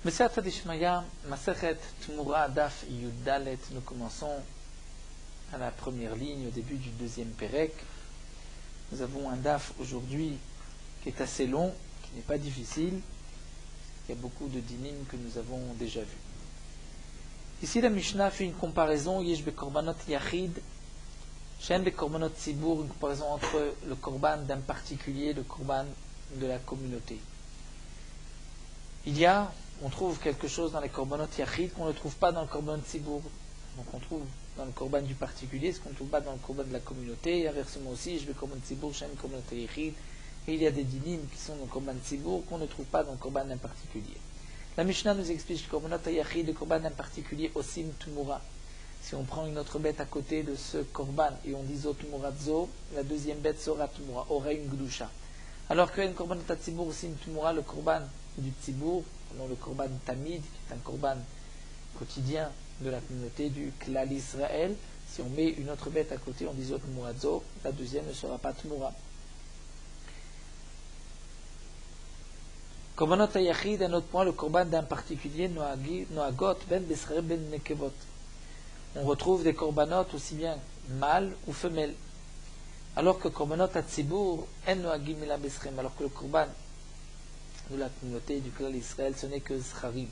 Mesiyata Dishmaya, Masechet Tmura Daf Yudalet, nous commençons à la première ligne, au début du deuxième Pérec. Nous avons un Daf aujourd'hui qui est assez long, qui n'est pas difficile. Il y a beaucoup de dinim que nous avons déjà vus. Ici, la Mishnah fait une comparaison, Yesh be Korbanot Yachid, Shen be Korbanot Tzibur, une comparaison entre le Korban d'un particulier et le Korban de la communauté. On trouve quelque chose dans les Korbanot Yachid qu'on ne trouve pas dans le Korban Tzibur. Donc on trouve dans le Korban du particulier ce qu'on ne trouve pas dans le Korban de la communauté. Et inversement aussi, je vais Korban Tzibur, Shen Korbanot Yachid. Et il y a des dinim qui sont dans le Korban Tzibur qu'on ne trouve pas dans le Korban d'un particulier. La Mishnah nous explique que le Korbanot Yachid, le Korban d'un particulier, Osim Tumura. Si on prend une autre bête à côté de ce Korban et on dit Zo Tumura Zo, la deuxième bête sera Tumura, aurait une Gdusha. Alors que le Korbanot Tzibur, Osim Tumura, le Korban du Tzibur, le Korban Tamid, qui est un Korban quotidien de la communauté du Klal Israël, si on met une autre bête à côté, on dit Zo Tumura Zo, la deuxième ne sera pas Tumura. Korbanot Yachid, un autre point, le Korban d'un particulier, Noagot, Ben Besrer, Ben Nekevot. On retrouve des Korbanot aussi bien mâles ou femelles. Alors que Korbanot Tzibur, En Noagim Ila Besrem, alors que le Korban de la communauté du Klal Israël, ce n'est que Zcharim,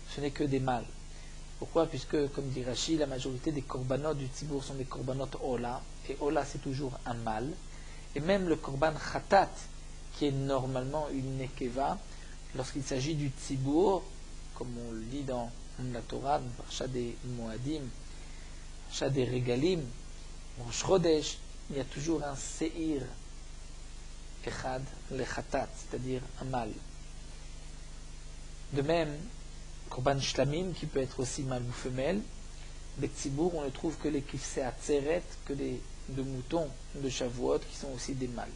ce n'est que des mâles. Pourquoi? Puisque, comme dit Rashi, la majorité des Korbanot du Tzibur sont des Korbanot Ola, et Ola c'est toujours un mâle. Et même le Korban Khatat, qui est normalement une Nekeva, lorsqu'il s'agit du Tzibur, comme on le dit dans la Torah, dans Parashat des Moadim, Parashat des Regalim, Rosh Chodesh, il y a toujours un Seir Echad, le Khatat, c'est-à-dire un mâle. De même, Korban Shlamim, qui peut être aussi mâle ou femelle, les Tzibur, on ne trouve que les Kifsei Atzeret, que des de moutons de Shavuot, qui sont aussi des mâles.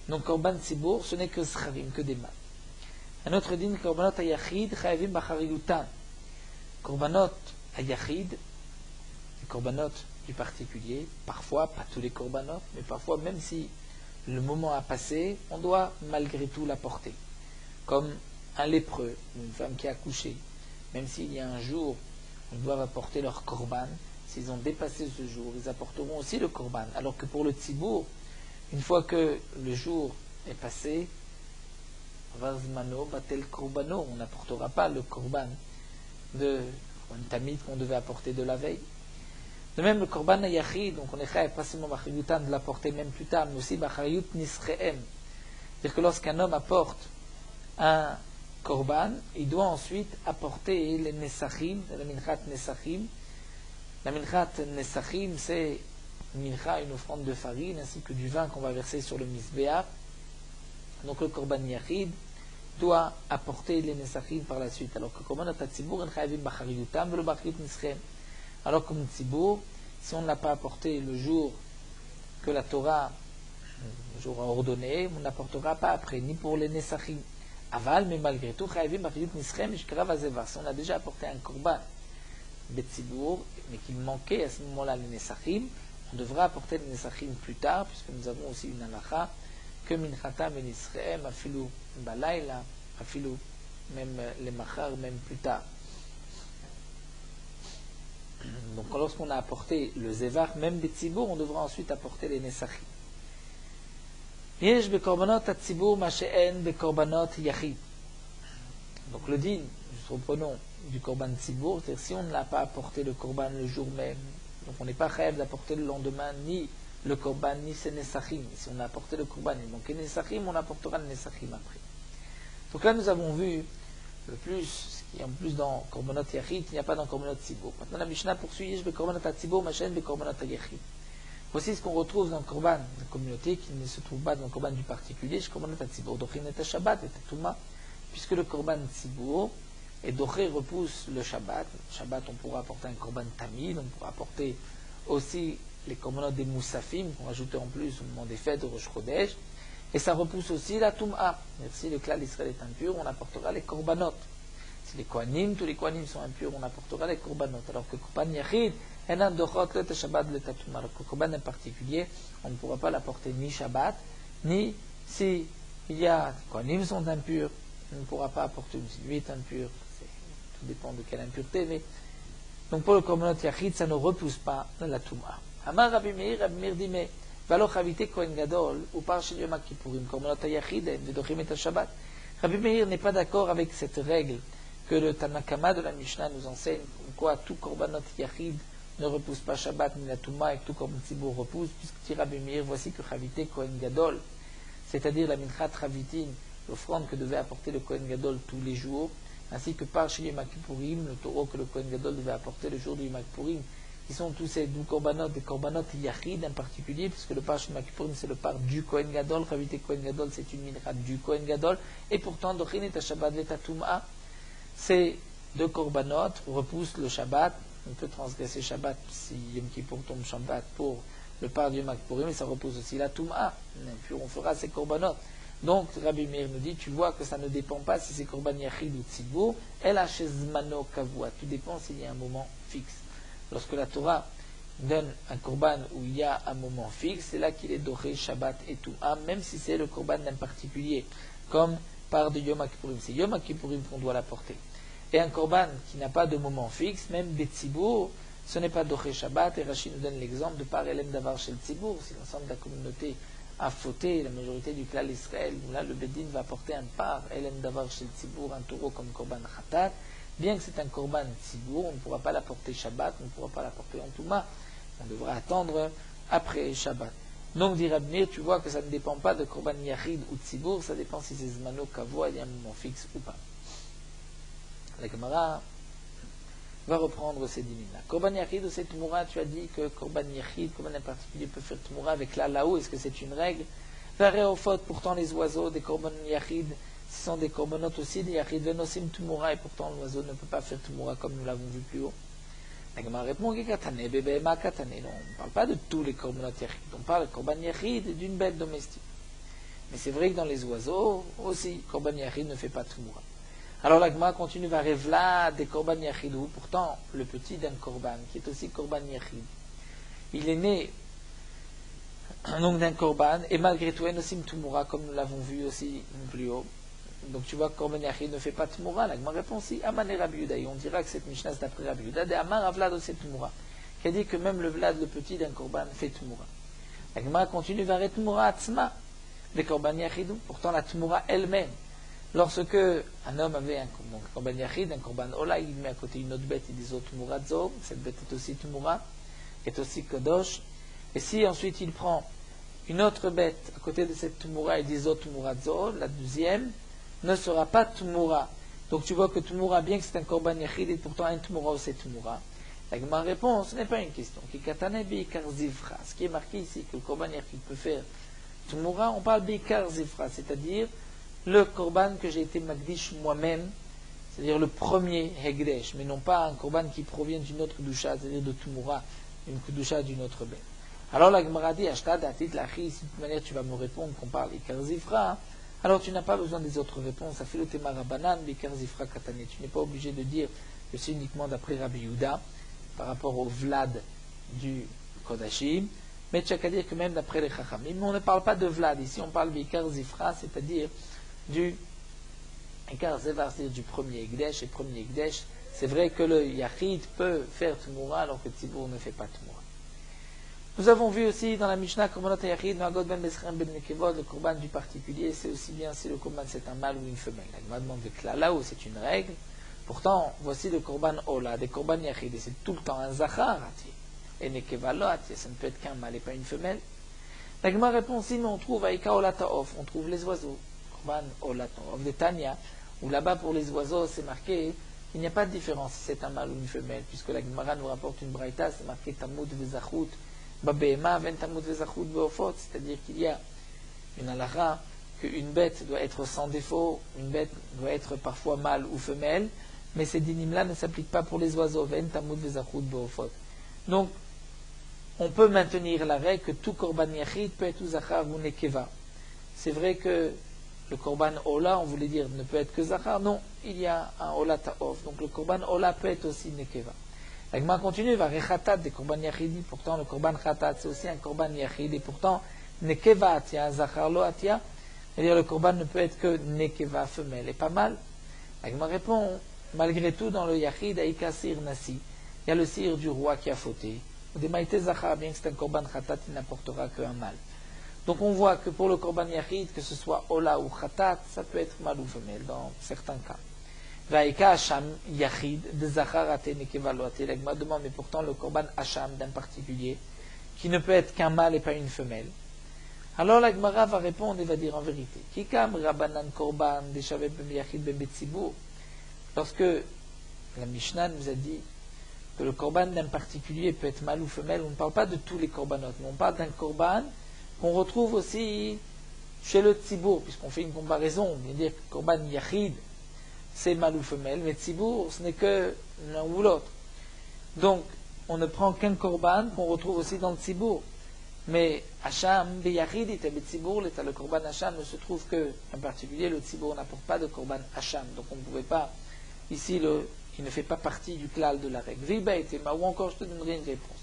Donc Korban Tzibur, ce n'est que Zcharim, que des mâles. Un autre din, Korbanot Ayachid, Chayavim Bacharilutan. Korbanot Ayachid, les Korbanot du particulier, parfois, pas tous les Korbanot, mais parfois, même si le moment a passé, on doit malgré tout l'apporter. Comme un lépreux, ou une femme qui a accouché. Même s'il y a un jour où ils doivent apporter leur Korban, s'ils ont dépassé ce jour, ils apporteront aussi le Korban. Alors que pour le Tzibur, une fois que le jour est passé, Varzmano, Batel Korbano, on n'apportera pas le Korban de Tamid qu'on devait apporter de la veille. De même, le Korban Yachid, donc on est chayav pas seulement Bachariutan de l'apporter même plus tard, mais aussi Bachariut Nisreem. C'est-à-dire que lorsqu'un homme apporte un Korban, il doit ensuite apporter les Nesachim, la Minchat Nesachim. La Minchat Nesachim, c'est Mincha, une offrande de farine, ainsi que du vin qu'on va verser sur le Mizbeach. Donc le Korban Yachid doit apporter les Nesachim par la suite. Alors que Korban Tzibur, en chayavim Bachariutam, velo Bachariut Nisreem. Alors comme Tzibur, si on ne l'a pas apporté le jour que la Torah le jour a ordonné, on n'apportera pas après, ni pour les Nesachim. Aval, mais malgré tout, Chayavim Bachariut Nisreem, Shkarav Azeva. Si on a déjà apporté un Korban Betzibur, mais qu'il manquait à ce moment-là les Nesachim, on devra apporter les Nesachim plus tard, puisque nous avons aussi une halakha, que Minchatam et Nisreem, Afilou Balayla, Afilou, même les Machar, même plus tard. Donc lorsqu'on a apporté le Zevar, même des Tzibur, on devra ensuite apporter les Nesachim. Yesh bekorbanot Tzibur ma'she'en bekorbanot Yachid. Donc le din, nous reprenons du Korban Tzibur, c'est-à-dire si on ne l'a pas apporté le Korban le jour même, donc on n'est pas chayav d'apporter le lendemain ni le Korban ni ses Nesachim. Si on a apporté le Korban, il manquait les Nesachim, on apportera les Nesachim après. Donc là nous avons vu le plus, ce qui est en plus dans Korbanot Yachid, il n'y a pas dans Korbanot Tzibur. Maintenant la Mishnah poursuit, Yesh bekorbanot Tzibur ma'she'en bekorbanot Yachid. Voici ce qu'on retrouve dans le Korban de la communauté qui ne se trouve pas dans le Korban du particulier, chez Korbanot Tzibur. Donc il n'est pas Shabbat et Touma, puisque le Korban Tzibur et Doché repousse le Shabbat. Le Shabbat, on pourra apporter un Korban Tamid, on pourra apporter aussi les Korbanot des Moussafim, qu'on rajoutait en plus au moment des fêtes de Rosh Chodesh. Et ça repousse aussi la Touma. Si le Klal Israël est impur, on apportera les Korbanot. Si les Kohanim, tous les Kohanim sont impurs, on apportera les Korbanot. Alors que Korban Yachid, Enan Dochot, le Shabbat, le Tatouma. Alors que Korban en particulier, on ne pourra pas l'apporter ni Shabbat, ni si il y a les Kohanim sont impurs, ne pourra pas apporter, si lui est impur, tout dépend de quelle impureté, mais donc pour le korbanot yachid, ça ne repousse pas la touma. Amar Rabbi Meir dit, mais valo chavite kohen gadol, ou par chez Yom Kippourim, korbanot yachid, vedochim et Shabbat. Rabbi Meir n'est pas d'accord avec cette règle que le Tanakama de la Mishnah nous enseigne, quoi tout korbanot yachid ne repousse pas Shabbat ni la touma, et que tout korban tzibur repousse, puisque dit Rabbi Meir, voici que chavite kohen gadol, c'est-à-dire la minchat chavitin, l'offrande que devait apporter le kohen gadol tous les jours, ainsi que par chez Yom Kippourim, le taureau que le kohen gadol devait apporter le jour du Yom Kippourim, qui sont tous ces deux korbanot, des korbanot yachid en particulier, puisque le par chez Yom Kippourim c'est le par du kohen gadol, chavite kohen gadol c'est une minchat du kohen gadol, et pourtant dochin et Shabbat vetatuma, ces deux korbanot repoussent le Shabbat. On peut transgresser Shabbat si Yom Kippour tombe Shabbat pour le par du Yom Kippourim, mais ça repose aussi la Touma. On fera ces korbanot. Donc Rabbi Meir nous dit, tu vois que ça ne dépend pas si c'est korban yachid ou tzibur, elle a chez zmano kavua. Tout dépend s'il y a un moment fixe. Lorsque la Torah donne un korban où il y a un moment fixe, c'est là qu'il est doré Shabbat et Touma, même si c'est le korban d'un particulier, comme par du Yom Kippourim. C'est Yom Kippourim qu'on doit l'apporter. Et un korban qui n'a pas de moment fixe, même des tzibour, ce n'est pas doché Shabbat. Et Rachid nous donne l'exemple de par Elem Davar chez le tzibour. Si l'ensemble de la communauté a fauté, la majorité du klal Israël, là le Bedin va apporter un par Elem Davar chez le tzibour, un taureau comme korban khatat. Bien que c'est un korban tzibour, on ne pourra pas l'apporter Shabbat, on ne pourra pas l'apporter en Touma. On devra attendre après Shabbat. Donc, dit Rabbi Meir, tu vois que ça ne dépend pas de korban yachid ou tzibour, ça dépend si c'est zmano kavua, il y a un moment fixe ou pas. La Gemara va reprendre ces dîmes-là. Korban yachid ou c'est tmoura, tu as dit que korban yachid, korban en particulier, peut faire tmoura avec là-haut, est-ce que c'est une règle? Varéophot, pourtant les oiseaux, des korban yachid, ce sont des korbanot aussi, des yachid venosim tmoura, et pourtant l'oiseau ne peut pas faire tmoura comme nous l'avons vu plus haut. La Gemara répond, katane, bébé ma katane. Non, on ne parle pas de tous les korbanot yachid, on parle de korban yachid d'une bête domestique. Mais c'est vrai que dans les oiseaux, aussi, korban yachid ne fait pas tmoura. Alors la Gemara continue, va revla des korban yachidou, pourtant le petit d'un korban, qui est aussi korban yachid. Il est né donc d'un korban, et malgré tout, enosim tmoura, comme nous l'avons vu aussi plus haut. Donc tu vois que korban yachid ne fait pas tmoura. La Gemara répond si, amane Rabbi Yehuda, on dira que cette Mishnah c'est d'après Rabbi Yehuda, de amar avlad aussi tmoura, qui a dit que même le vlad, le petit d'un korban, fait tmoura. La Gemara continue, va re tmoura atzma, des korban yachidou, pourtant la tmoura elle-même. Lorsque un homme avait un korban yachid, un korban ola, il met à côté une autre bête, il dit tmoura zo, cette bête est aussi tmoura, est aussi kadosh. Et si ensuite il prend une autre bête à côté de cette tmoura, il dit tmoura zo, la deuxième ne sera pas tmoura. Donc tu vois que tmoura, bien que c'est un korban yachid, et pourtant un tmoura ou c'est tmoura. La Gemara répond, ce n'est pas une question. Ce qui est marqué ici, que le korban yachid peut faire tmoura, on parle bikar zifra, c'est-à-dire le korban que j'ai été magdish moi-même, c'est-à-dire le premier hegdesh, mais non pas un korban qui provient d'une autre kedusha, c'est-à-dire de Tumura, une kedusha d'une autre bête. Alors la Gemara dit, Ashtad atit lachi, si de toute manière tu vas me répondre qu'on parle ikar zifra, alors tu n'as pas besoin des autres réponses. Afilo temara banan, bikar zifra katane. Tu n'es pas obligé de dire que c'est uniquement d'après Rabbi Yehuda, par rapport au vlad du Kodashim, mais tu as qu'à dire que même d'après les Chachamim. Mais on ne parle pas de vlad, ici on parle bikar zifra, c'est-à-dire du Ikar Zevar, c'est-à-dire du premier Ekdesh, et premier Ekdesh, c'est vrai que le Yachid peut faire Tmoura alors que Tzibour ne fait pas Tmoura. Nous avons vu aussi dans la Mishnah, Korbanot Yachid, Magod ben Besrem ben Nekevod, le Korban du particulier, c'est aussi bien si le Korban c'est un mâle ou une femelle. La Gemara demande que là où c'est une règle. Pourtant, voici le Korban Ola, des Korban Yachid, et c'est tout le temps un Zachar, et Nekeva lo, ça ne peut être qu'un mâle et pas une femelle. La Gemara répond si, mais on trouve à Ika Ola Ta'of, on trouve les oiseaux. Of de Tanya, où là-bas pour les oiseaux c'est marqué qu'il n'y a pas de différence si c'est un mâle ou une femelle, puisque la Gemara nous rapporte une braïta, c'est marqué Tamud vezachut babehema ven Tamud vezachut beofot, c'est-à-dire qu'il y a une halakha qu'une bête doit être sans défaut, une bête doit être parfois mâle ou femelle, mais ces dinim-là ne s'appliquent pas pour les oiseaux, ven Tamud vezachut beofot. Donc on peut maintenir la règle que tout korban yachid peut être ou zachar ou nekeva. C'est vrai que le korban ola, on voulait dire, ne peut être que zachar. Non, il y a un ola ta'of. Donc le korban ola peut être aussi nekeva. La Gemara continue, va rechatat des korban yachidi. Pourtant, le korban chatat, c'est aussi un korban yachid. Et pourtant, nekeva atia, zachar lo atia. C'est-à-dire le korban ne peut être que nekeva, femelle, et pas mal. La Gemara répond, malgré tout, dans le yachid, aïka sir nasi, il y a le sir du roi qui a fauté. Des maïté zachar, bien que c'est un korban khatat, il n'apportera qu'un mal. Donc on voit que pour le korban yachid, que ce soit ola ou khatat, ça peut être mâle ou femelle dans certains cas. Vaïka hacham yachid, de zachar ate nekeva lo ate. La Gemara demande, mais pourtant le korban hacham d'un particulier, qui ne peut être qu'un mâle et pas une femelle. Alors la Gemara va répondre et va dire en vérité, Kikam Rabbanan Korban Deshavet B'Yachid B'Betzibur. Lorsque la Mishnah nous a dit que le korban d'un particulier peut être mâle ou femelle, on ne parle pas de tous les korbanot, mais on parle d'un korban qu'on retrouve aussi chez le Tzibour, puisqu'on fait une comparaison, on vient dire que korban Yachid c'est mâle ou femelle, mais Tzibour ce n'est que l'un ou l'autre. Donc on ne prend qu'un korban qu'on retrouve aussi dans le Tzibour. Mais Hacham, Beyachid, et Betzibour, le korban Hacham ne se trouve que, en particulier, le Tzibour n'apporte pas de korban Hacham. Donc on ne pouvait pas, ici, il ne fait pas partie du klal de la règle. Vibaitema, ou encore je te donnerai une réponse.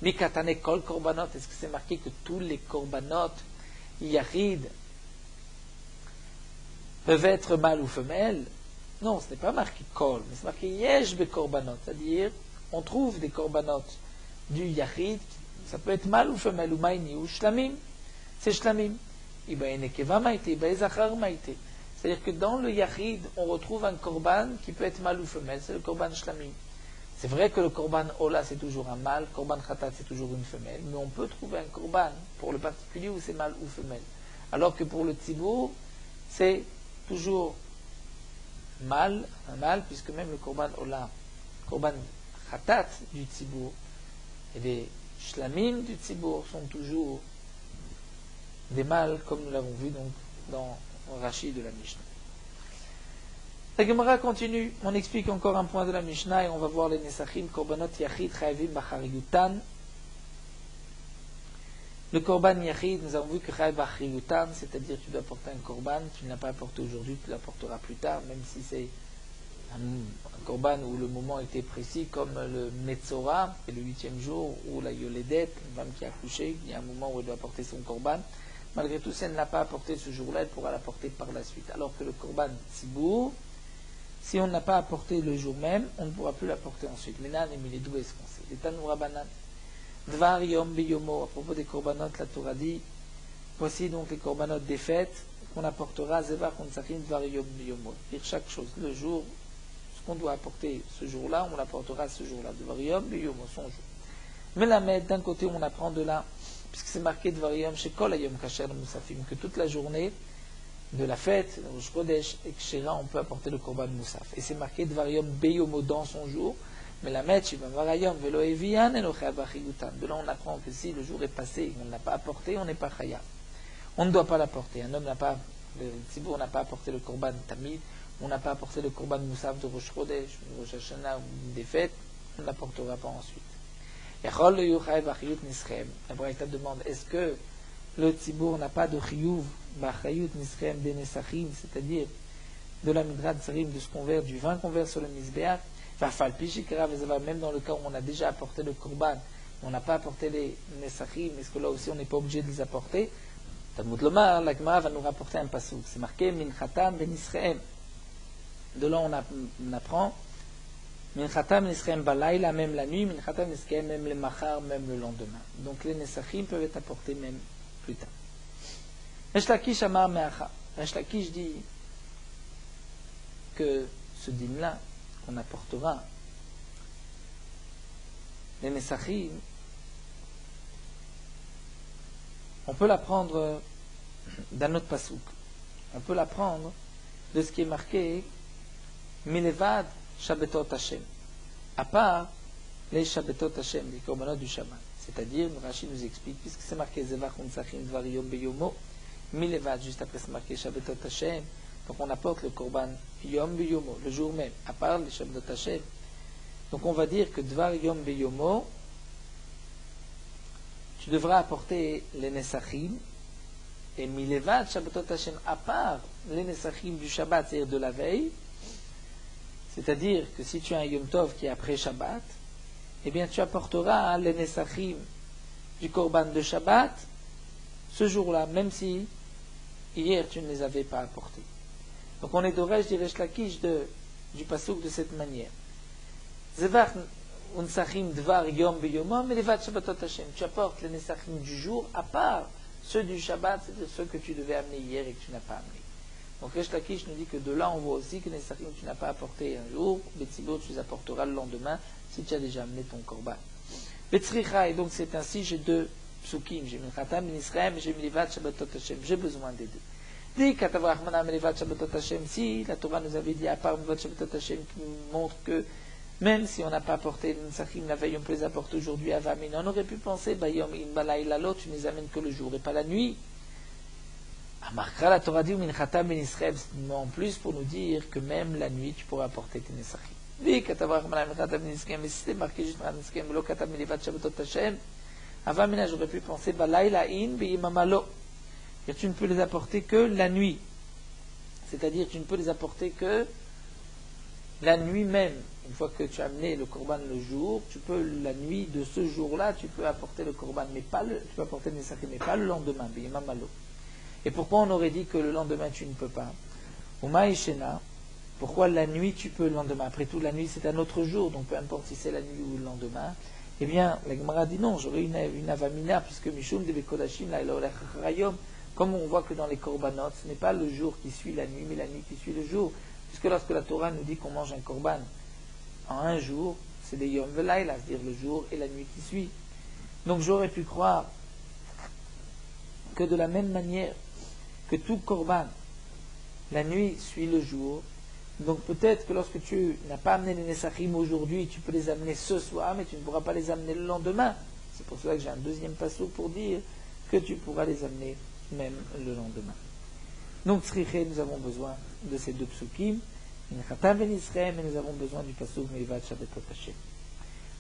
Mikatane kol korbanot, est-ce que c'est marqué que tous les korbanot, Yachid, peuvent être mâle ou femelle? Non, ce n'est pas marqué kol, mais c'est marqué yesh be korbanot, c'est-à-dire, on trouve des korbanot du Yachid, ça peut être mâle ou femelle, ou maïni, ou shlamim. C'est shlamim. C'est-à-dire que dans le yachid, on retrouve un korban qui peut être mâle ou femelle, c'est le korban shlamim. C'est vrai que le korban ola, c'est toujours un mâle, korban khatat, c'est toujours une femelle, mais on peut trouver un korban pour le particulier où c'est mâle ou femelle. Alors que pour le tzibour, c'est toujours mâle, un mâle, puisque même le korban ola, korban khatat du tzibour, et les shlamim du tzibour sont toujours des mâles, comme nous l'avons vu donc dans Rashi de la Mishnah. La Gemara continue, on explique encore un point de la Mishnah et on va voir les nesachim, korbanot yachid chayavim bachariyutan. Le korban yachid, nous avons vu que chayav bachariyutan, c'est-à-dire tu dois porter un korban, tu ne l'as pas apporté aujourd'hui, tu l'apporteras plus tard, même si c'est un korban où le moment était précis, comme le Metzora, et le 8e jour, ou la Yoledet, une femme qui a accouché, il y a un moment où elle doit apporter son korban. Malgré tout, si elle ne l'a pas apporté ce jour-là, elle pourra l'apporter par la suite. Alors que le korban Tzibour, si on n'a pas apporté le jour même, on ne pourra plus l'apporter ensuite. Menan et Miledou, est-ce qu'on sait? Les Tanoura Banan. Dvar Yom Biyomo, à propos des korbanot, la Torah dit, voici donc les korbanot des fêtes qu'on apportera, Zevar Konsachim Dvar Yom Biyomo. Dire chaque chose, le jour, qu'on doit apporter ce jour-là, on l'apportera ce jour-là. Dvariyom, biyom, son jour. Mais la mettre d'un côté, on apprend de là, puisque c'est marqué Dvariyom chez Kol Ayom Kasher Moussafim, que toute la journée de la fête, Rosh Chodesh et Kshera, on peut apporter le Korban Moussaf. Et c'est marqué Dvariyom Beyomo dans son jour, mais la mettre, Shiva Varayom, Velo Evian, et Lochayabachigotan. De là, on apprend que si le jour est passé et qu'on ne l'a pas apporté, on n'est pas Chaya. On ne doit pas l'apporter. Un homme n'a pas, le Tzibour n'a pas apporté le Korban Tamid, on n'a pas apporté le korban moussaf de Rosh Chodesh, Rosh Hashanah ou des fêtes, on ne l'apportera pas ensuite. La Braïta demande, est-ce que le Tzibour n'a pas de chiyuv, b'achayut nischem des nesachim, c'est-à-dire de la midrad sarim, de ce qu'on verse, du vin qu'on verse sur le misbéach, même dans le cas où on a déjà apporté le korban, on n'a pas apporté les nesachim, est-ce que là aussi on n'est pas obligé de les apporter? Talmud Lomar, la Gemara va nous rapporter un passouk, c'est marqué minchatam ben Israël. De là, on apprend Minchatam Nisrem Balayla, même la nuit, Minchatam Nisrem, même le Machar, même le lendemain. Donc les Nesachim peuvent être apportés même plus tard. Resh Lakish Amar Meacha. Resh Lakish dit que ce dîme-là, qu'on apportera, les Nesachim, on peut l'apprendre d'un autre pasouk. On peut l'apprendre de ce qui est marqué Milevad Shabbatot Hashem, à part les Shabbatot Hashem, les korbanot du Shabbat. C'est-à-dire, Rashi nous explique, puisque c'est marqué Zevach Unsachim Dvar Yom Beyomo, Milevad, juste après c'est marqué Shabbatot Hashem, donc on apporte le korban Yom Beyomo, le jour même, à part les Shabbatot Hashem. Donc on va dire que Dvar Yom Beyomo, tu devras apporter les Nesachim, et Milevad Shabbatot Hashem, à part les Nesachim du Shabbat, c'est-à-dire de la veille. C'est-à-dire que si tu as un Yom Tov qui est après Shabbat, eh bien tu apporteras les Nesachim du Korban de Shabbat ce jour-là, même si hier tu ne les avais pas apportés. Donc on est d'Oresh d'Iresh Lakish du Passouk de cette manière. Zevar unsachim dvar yom beyomom elevat Shabbatot Hashem. Tu apportes les nesachim du jour à part ceux du Shabbat, c'est-à-dire ceux que tu devais amener hier et que tu n'as pas amené. Donc Resh Lakish nous dit que de là on voit aussi que les nesachim que tu n'as pas apporté un jour, Betzibot tu les apporteras le lendemain si tu as déjà amené ton korban. Betzricha, et donc c'est ainsi, j'ai deux psukim, j'ai Minchatam Ben Israël et j'ai Milivat Shabbatot Hashem, j'ai besoin des deux. Si la Torah nous avait dit à part Milivat Shabbatot Hashem qui nous montre que même si on n'a pas apporté les nesachim la veille, on peut les apporter aujourd'hui à Vamin. On aurait pu penser, Bayom in balayla lo, tu ne les amènes que le jour et pas la nuit. Amarkra, la Torah dit, Minchatam Ben Israël, en plus pour nous dire que même la nuit tu pourras apporter tes nesachim. Mais si c'était marqué juste lo katam Milivat Shabbatot Hashem, Avamina, j'aurais pu penser, balayla in beyimamalo. Tu ne peux les apporter que la nuit. C'est-à-dire, tu ne peux les apporter que la nuit même. Une fois que tu as amené le korban le jour, tu peux, la nuit de ce jour-là, tu peux apporter le korban, mais pas tu peux apporter le nesachim, mais pas le lendemain, beyimamalo. Et pourquoi on aurait dit que le lendemain tu ne peux pas? Uma Ishena, pourquoi la nuit tu peux le lendemain? Après tout, la nuit c'est un autre jour, donc peu importe si c'est la nuit ou le lendemain. Eh bien, la Gemara dit non, j'aurais une avamina, puisque Mishum de Bekodashim, la Elolech Rayom, comme on voit que dans les korbanot, ce n'est pas le jour qui suit la nuit, mais la nuit qui suit le jour. Puisque lorsque la Torah nous dit qu'on mange un korban en un jour, c'est des Yom Velayla, c'est-à-dire le jour et la nuit qui suit. Donc j'aurais pu croire que de la même manière que tout korban, la nuit suit le jour. Donc peut-être que lorsque tu n'as pas amené les nesachim aujourd'hui, tu peux les amener ce soir, mais tu ne pourras pas les amener le lendemain. C'est pour cela que j'ai un deuxième passouk pour dire que tu pourras les amener même le lendemain. Donc tzriché, nous avons besoin de ces deux psukim, Minchatam Ben Israël, mais nous avons besoin du passouk Milivat Shabbatot Hashem.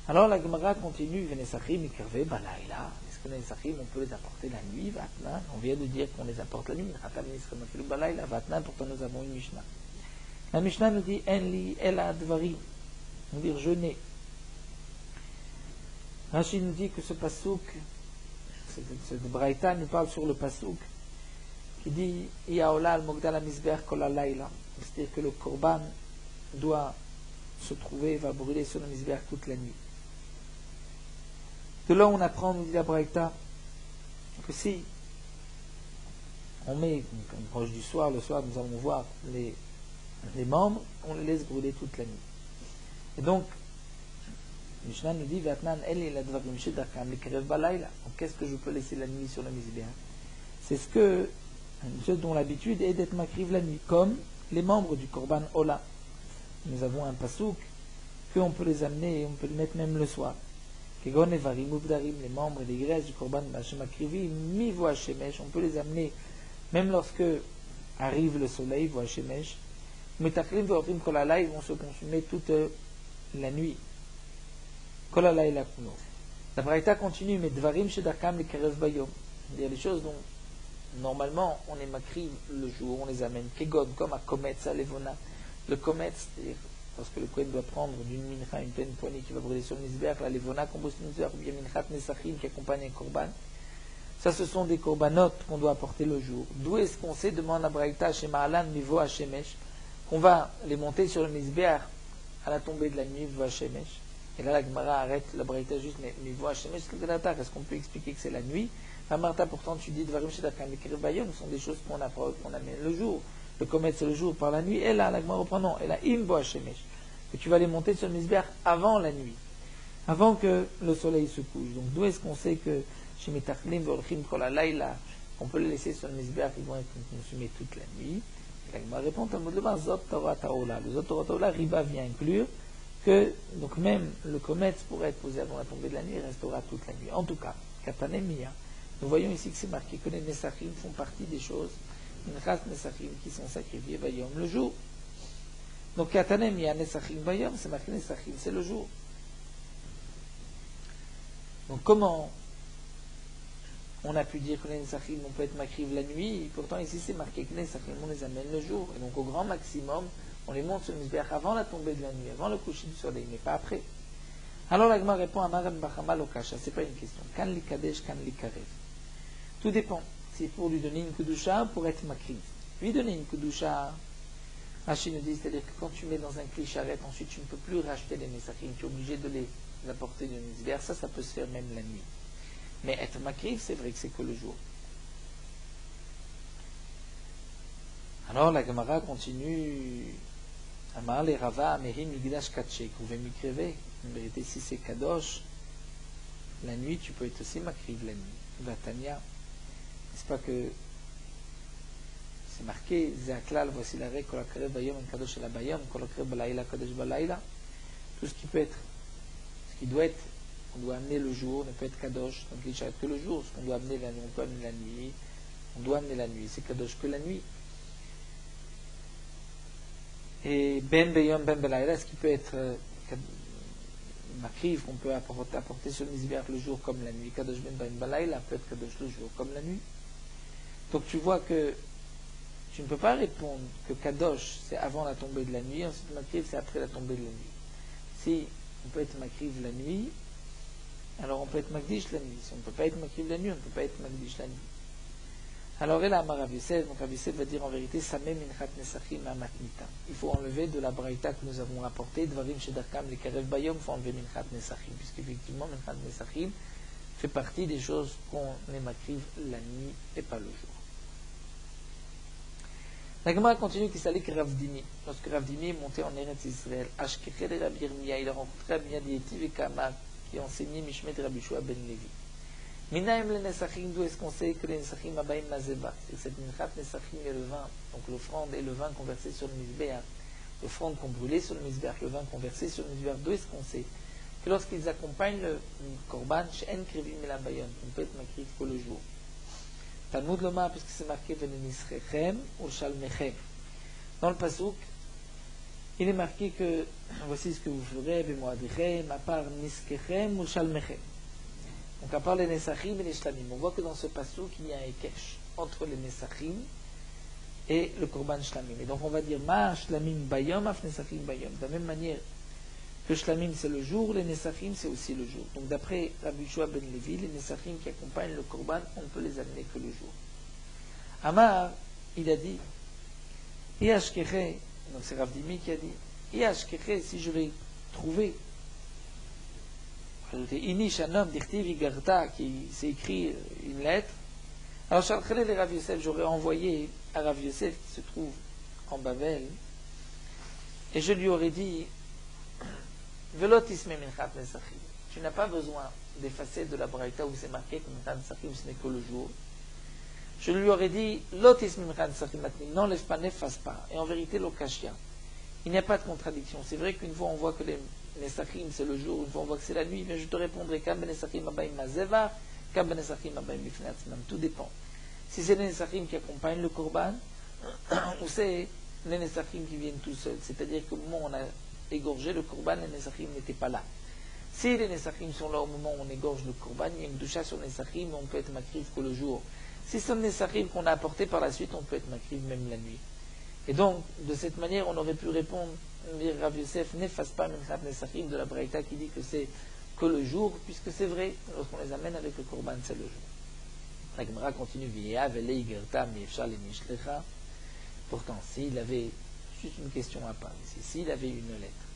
Alors la Gemara continue, Venesachim Ikerve Balayla. Est-ce que les nesachim on peut les apporter la nuit, Vatna? On vient de dire qu'on les apporte la nuit, Minchatam Ben Israël Mafilu Balayla, Vatna, pourtant nous avons une Mishnah. La Mishnah nous dit Enli Ela Dvarim, on veut dire je n'ai. Rashi nous dit que ce pasouk, cette braïta nous parle sur le pasouk qui dit Iaola al Mogdal Amisber Kol Alayla, c'est-à-dire que le korban doit se trouver, va brûler sur le misber toute la nuit. De là on apprend, nous dit la braïta, que si on met proche du soir, le soir nous allons voir les membres, on les laisse brûler toute la nuit. Et donc, Mishnah nous dit, donc qu'est-ce que je peux laisser la nuit sur le misbéa? C'est ce dont l'habitude est d'être makriv la nuit, comme les membres du korban Ola. Nous avons un pasouk qu'on peut les amener et on peut les mettre même le soir. Les membres et les graisses du korban makrivi, mi voa shemesh, on peut les amener même lorsque arrive le soleil, voa shemesh. Metakrim ve'orim kol halayla, ils vont se consumer toute la nuit. Kol halayla kulo. La braïta continue, mais dvarim shedarkam lekarev bayom. C'est-à-dire les choses dont normalement on est makriv le jour, on les amène. Kegon, comme à kometz, à levona. Le kometz, c'est-à-dire lorsque le kohen doit prendre d'une mincha une pleine poignée qui va brûler sur le misber, la levona, compose une misber, ou bien minchat nesachim qui accompagne un korban. Ça, ce sont des korbanot qu'on doit apporter le jour. D'où est-ce qu'on sait, demande la braïta, chez Ma'alan, mivo hashemesh, qu'on va les monter sur le misbéach à la tombée de la nuit, voie Shemesh. Et là, la Gemara arrête la braïta juste, mais voie Shemesh, est-ce qu'on peut expliquer que c'est la nuit? La Martha, pourtant, tu dis, Dvarim Shedakam, les Kirbayom sont des choses qu'on amène le jour. Le comète, c'est le jour par la nuit. Et là, la Gemara reprend, non, et là, im voie Shemesh, que tu vas les monter sur le misbéach avant la nuit, avant que le soleil se couche. Donc, d'où est-ce qu'on sait que chez Metachlim, Volchim, Kol Halayla, on peut les laisser sur le misbéach, ils vont être consumés toute la nuit? La Gemara répond à mot de base, Zot Torah Taola. Le Zot Torah Taola, Riba vient inclure que, donc même le comète pourrait être posé avant la tombée de la nuit, il restera toute la nuit. En tout cas, Katanemia, nous voyons ici que c'est marqué que les Nesachim font partie des choses, une race Nesachim qui sont sacrifiés Bayom le jour. Donc Katanemia, Nesachim Bayom, c'est marqué Nesachim, c'est le jour. Donc comment on a pu dire que les Nesachim, on peut être makriv la nuit, pourtant ici c'est marqué que les Nesachim, on les amène le jour. Et donc au grand maximum, on les monte sur le misbéach avant la tombée de la nuit, avant le coucher du soleil, mais pas après. Alors la Gemara répond à Maran Bachama Lokasha, c'est pas une question. Kan li kadesh, kan li karev. Tout dépend. c'est pour lui donner une kudusha, pour être makriv. Lui donner une kudusha, Rachid nous dit, c'est-à-dire que quand tu mets dans un clé charrette, ensuite tu ne peux plus racheter les nesachim, tu es obligé de les apporter d'une misère, ça peut se faire même la nuit. Mais être makriv, c'est vrai que c'est que le jour. Alors la Gemara continue. Amar le Rava Amehi Migdash Kaché, Kouvé Mikrevé. En vérité, si c'est Kadosh, la nuit, tu peux être aussi makriv la nuit. Vatania. N'est-ce pas que c'est marqué, Zéaklal, voici la règle, Kolakrev Bayom, Kadosh la Bayom, Kolakrev Balaïla, Kadosh Balaïla. Tout ce qui peut être, ce qui doit être, on doit amener le jour, ne peut être Kadosh, donc il ne que le jour. Ce qu'on doit amener la nuit, on peut amener la nuit, on doit amener la nuit, c'est Kadosh que la nuit. Et Ben Beyom Ben Belaïla, ce qui peut être makriv, qu'on peut apporter sur le misbéach le jour comme la nuit. Kadosh Ben Ben Belaïla peut être Kadosh le jour comme la nuit. Donc tu vois que tu ne peux pas répondre que Kadosh c'est avant la tombée de la nuit, ensuite makriv c'est après la tombée de la nuit. Si on peut être makriv la nuit, alors on peut être makdish la nuit. Si on ne peut pas être makriv la nuit, on ne peut pas être makdish la nuit. Alors là, Rav Yosef, donc Rav Yosef va dire en vérité, Samem Minchat Nesachim Amatnita. Il faut enlever de la braïta que nous avons rapportée, Dvarim Shedarkam, les Karev Bayom, il faut enlever Minchat Nesachim, puisqu'effectivement, Minchat Nesachim fait partie des choses qu'on est makriv la nuit et pas le jour. La Gemara continue qui s'allait que Rav Dimi. Lorsque Rav Dimi est monté en Eretz Israël, Ashkechel et Rabbi Yirmiyah, il a rencontré Rabbi Yadietiv et Kama, qui enseignait Mishmet et Rabbi Shua ben Levi. Minaim le Nesachim, d'où est-ce qu'on sait que les Nesachim abaïm mazeba? C'est cette Minchat Nesachim et le vin, donc l'offrande et le vin qu'on versait sur le misbéach, l'offrande qu'on brûlait sur le misbéach, le vin qu'on versait sur le misbéach, d'où est-ce qu'on sait que lorsqu'ils accompagnent le korban, she'en krivim el abayon, on peut être makriv que le jour. Talmud Loma, puisque c'est marqué venenisrechem ou shalmechem. Dans le pasouk, il est marqué que voici ce que vous ferez, bemoadichem, à part niskechem ou shalmechem. Donc à part les Nesachim et les Shlamim, on voit que dans ce passouk il y a un Ekesh entre les Nesachim et le Korban Shlamim. Et donc on va dire Ma Shlamim Bayom Af Nesachim Bayom. De la même manière que Shlamim c'est le jour, les Nesachim c'est aussi le jour. Donc d'après Rabbi Shua ben Levi, les Nesachim qui accompagnent le Korban, on ne peut les amener que le jour. Amar, il a dit Iashkeche, donc c'est Rav Dimi qui a dit Iashkeche, si je vais trouver Inish, un homme d'Irtiv Igarta qui s'est écrit une lettre. Alors, Shalchelé les Rav Yosef, j'aurais envoyé à Rav Yosef qui se trouve en Babel, et je lui aurais dit Velotisme Minchat Nesachim. Tu n'as pas besoin d'effacer de la braïta où c'est marqué que Minchat Nesachim ce n'est que le jour. Je lui aurais dit Lotisme Minchat Nesachim Matnim. N'enlève pas, n'efface pas. Et en vérité, l'okashia. Il n'y a pas de contradiction. C'est vrai qu'une fois on voit que les Nesachim c'est le jour, une fois on voit que c'est la nuit, mais je te répondrai Kam ben Nesachim abayim mazeva, Kam ben Nesachim abayim bifnatzmam. Tout dépend. Si c'est les Nesachim qui accompagnent le Korban, ou c'est les Nesachim qui viennent tout seuls. C'est-à-dire qu'au moment où on a égorgé le Korban, les Nesachim n'étaient pas là. Si les Nesachim sont là au moment où on égorge le Korban, il y a une doucha sur les Nesachim, on peut être makriv que le jour. Si ce sont les Nesachim qu'on a apportés par la suite, on peut être makriv même la nuit. Et donc, de cette manière, on aurait pu répondre, Rav Yosef, n'efface pas Minchat Nesachim de la Braïta qui dit que c'est que le jour, puisque c'est vrai, lorsqu'on les amène avec le Korban, c'est le jour. La Gemara continue, pourtant, s'il avait, juste une question à part ici, s'il avait une lettre,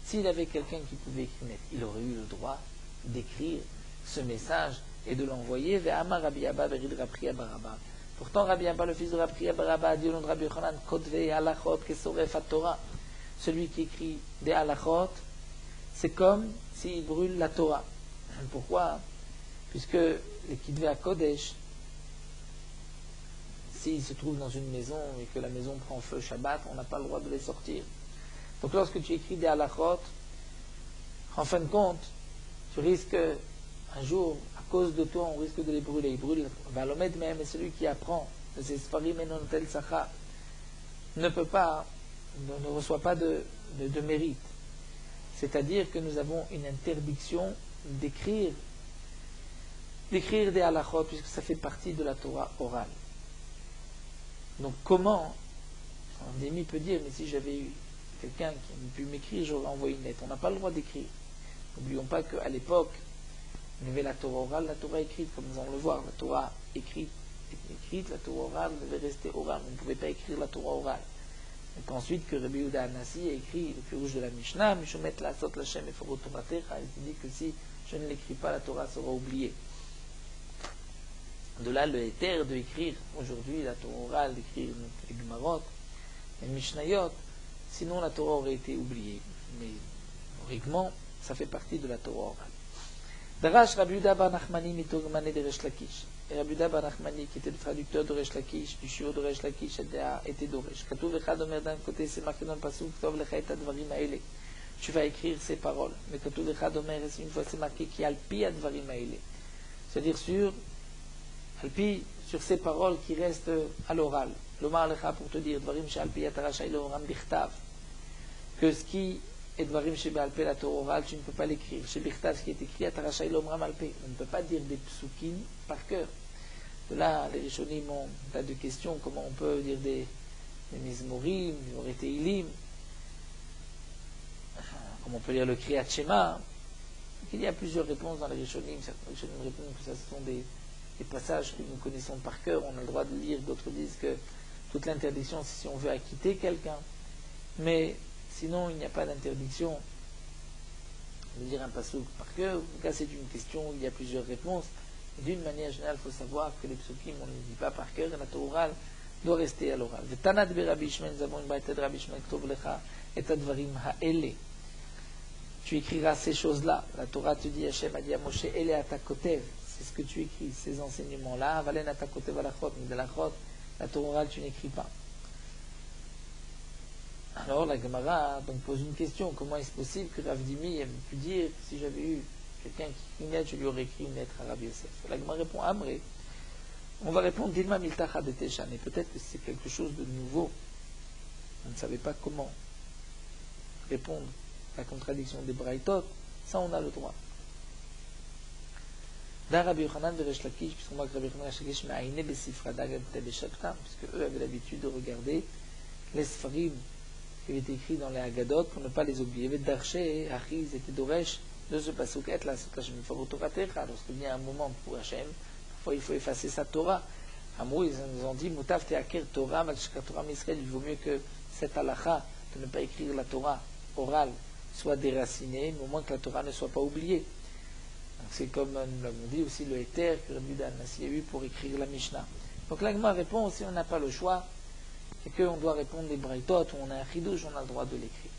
s'il avait quelqu'un qui pouvait écrire une lettre, il aurait eu le droit d'écrire ce message et de l'envoyer vers Amar Rabbi Abba Berid Rabbi Baraba. Pourtant, Rabbi Abba, le fils de Rabbi Baraba, a dit au nom de Rabbi Yochanan, Kotvei halachot kesoref ha-Torah. Celui qui écrit des halachot, c'est comme s'il brûle la Torah. Pourquoi? Puisque les Kitvei HaKodesh, s'ils se trouvent dans une maison et que la maison prend feu Shabbat, on n'a pas le droit de les sortir. Donc lorsque tu écris des halachot, en fin de compte, tu risques un jour, à cause de toi, on risque de les brûler. Il brûle, Valomed même, et celui qui apprend de ces Sfarim et non tel Sacha ne peut pas, ne reçoit pas de mérite. C'est-à-dire que nous avons une interdiction d'écrire des halachot, puisque ça fait partie de la Torah orale. Donc comment, un démi peut dire, mais si j'avais eu quelqu'un qui a pu m'écrire, j'aurais envoyé une lettre. On n'a pas le droit d'écrire. N'oublions pas qu'à l'époque, il y avait la Torah orale, la Torah écrite, comme nous allons le voir. La Torah écrite écrite, la Torah orale devait rester orale. On ne pouvait pas écrire la Torah orale. Et qu'ensuite, que Rabbi Yehuda Hanassi a écrit le fil rouge de la Mishnah, Mishomet Lasot Lachem Eforot Toratecha, il dit que si je ne l'écris pas, la Torah sera oubliée. De là, le éther de écrire aujourd'hui la Torah orale, d'écrire les Gemarot, les Mishnayot, sinon la Torah aurait été oubliée. Mais, théoriquement, ça fait partie de la Torah orale. Darash Rabbi Yehuda bar Nachmani mitogmane de Resh Lakish. Et Rabbi Yehuda bar Nachmani, qui était le traducteur de Resh Lakish, du shiur de Resh Lakish, était d'Oresh. Katuv echad omer d'un côté, c'est marqué dans le pasuk, Tov lecha et advarim haele. Tu vas écrire ces paroles. Mais Katuv echad omer, une fois c'est marqué, qui alpi advarim haele. C'est-à-dire sur ces paroles qui restent à l'oral. Lomar lecha pour te dire, dvarim she'alpi atarashay leoram bichtav. Que ce qui est dvarim she'alpi la Torah orale, tu ne peux pas l'écrire. Chez bichtav, ce qui est écrit, atarashay leoram alpi. On ne peut pas dire des psukim par cœur. De là, les Rishonim ont un tas de questions. Comment on peut dire des mizmorim, des teilim, comment on peut lire le Kriyat Shema. Il y a plusieurs réponses dans les Rishonim. Certains Rishonim répondent que ça ce sont des passages que nous connaissons par cœur, on a le droit de lire. D'autres disent que toute l'interdiction, c'est si on veut acquitter quelqu'un. Mais sinon, il n'y a pas d'interdiction de dire un passouk par cœur. En tout cas, c'est une question, il y a plusieurs réponses. D'une manière générale, il faut savoir que les psukim, on ne les dit pas par cœur, et la Torah orale doit rester à l'oral. Tanat be Rabbi Shmuel, nous avons une braïta de Rabbi Shmuel, Ktov lecha et advarim ha'ele. Tu écriras ces choses-là. La Torah te dit, Hachem a dit à Moshe, ele atakotev. C'est ce que tu écris, ces enseignements-là. Valen atakotev alachot, mais de l'achot, la Torah orale, tu n'écris pas. Alors la Gemara donc pose une question. Comment est-ce possible que Rav Dimi ait pu dire, si j'avais eu quelqu'un qui écrit une lettre, je lui aurais écrit une lettre à Rabbi Yosef. La Gemara répond, Amré. On va répondre, Dilma miltacha de Teshan. Et peut-être que c'est quelque chose de nouveau. On ne savait pas comment répondre à la contradiction des Braïtot. Ça, on a le droit. Dans Rabbi Yochanan de Resh Lakish, puisqu'on voit que Rabbi Yochanan de Resh Lakish m'a aïné besifra d'Agad Tebeshabtam, puisque eux avaient l'habitude de regarder les Sfarim qui avaient été écrits dans les Agadot pour ne pas les oublier. Et Darché, Achiz était d'Oresh de ce pasuk et là, c'est Hashem Favotoratecha. Lorsque vient un moment pour Hashem, parfois il faut effacer sa Torah. Amrou, ils nous ont dit, Mutav Teaker Torah, Malchka Torah Misraël, il vaut mieux que cette halakha de ne pas écrire la Torah orale soit déracinée, mais au moins que la Torah ne soit pas oubliée. Donc c'est comme nous l'avons dit aussi le éther que Rabbi Yehuda Hanassi a eu pour écrire la Mishnah. Donc l'Agma répond aussi, on n'a pas le choix, et qu'on doit répondre des braïtot, où on a un chidouche, on a le droit de l'écrire.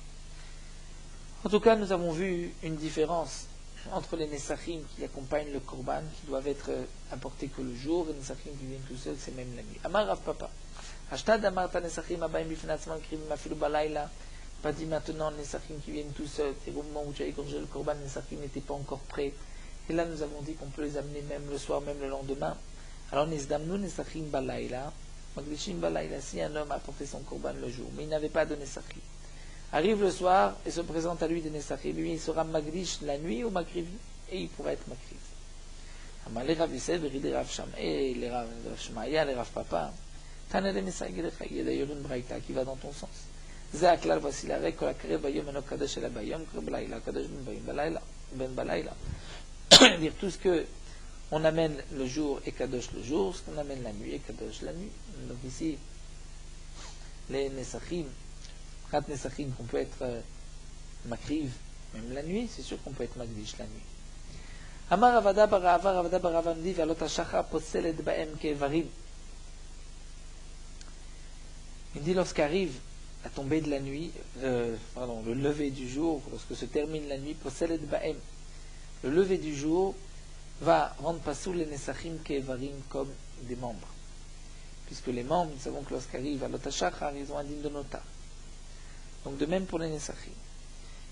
En tout cas, nous avons vu une différence entre les Nesachim qui accompagnent le Korban, qui doivent être apportés que le jour, et les Nesachim qui viennent tout seuls, c'est même la nuit. Amar Rav Papa. Ashtad Amarta Nesachim Abayim Bifnatzman Krivim Afilu Balayla. Pas dit maintenant les Nesachim qui viennent tout seuls, et au moment où tu as égorgé le Korban, les Nesachim n'étaient pas encore prêts. Et là, nous avons dit qu'on peut les amener même le soir, même le lendemain. Alors, Nesdamnu Nesachim Balayla. Maglishim Balayla, si un homme a apporté son Korban le jour, mais il n'avait pas de Nesachim, arrive le soir et se présente à lui des Nesachim, lui il sera Maglish la nuit ou Makriv, et il pourra être Makriv. Amalé Rav Yosef, Ride Rav Sham, et les Rav Shmaya, les Rav Papa, Tanele Nesachim, il y a d'ailleurs une braïta qui va dans ton sens. Zaaklal, voici la règle, Kolakare Bayom, Eno Kadosh El Bayom, Balayla, Kadosh Ben Balayla. Dire tout ce que on amène le jour et Kadosh le jour, ce qu'on amène la nuit et Kadosh la nuit. Donc ici, les Nesachim, Rat Nesachim, qu'on peut être Makriv même la nuit, c'est sûr qu'on peut être Magdish la nuit. Amar Ravada Barava, Ravada Barava nous dit, Verlot Hashacha Poseled Baem Kevarim. Il dit, lorsqu'arrive la tombée de la nuit, le lever du jour, lorsque se termine la nuit, Poseled Baem, le lever du jour va rendre passou les Nesachim Kevarim comme des membres. Puisque les membres, nous savons que lorsqu'arrive à l'Otashachar, ils ont un din de nota. Donc de même pour les Nesachim.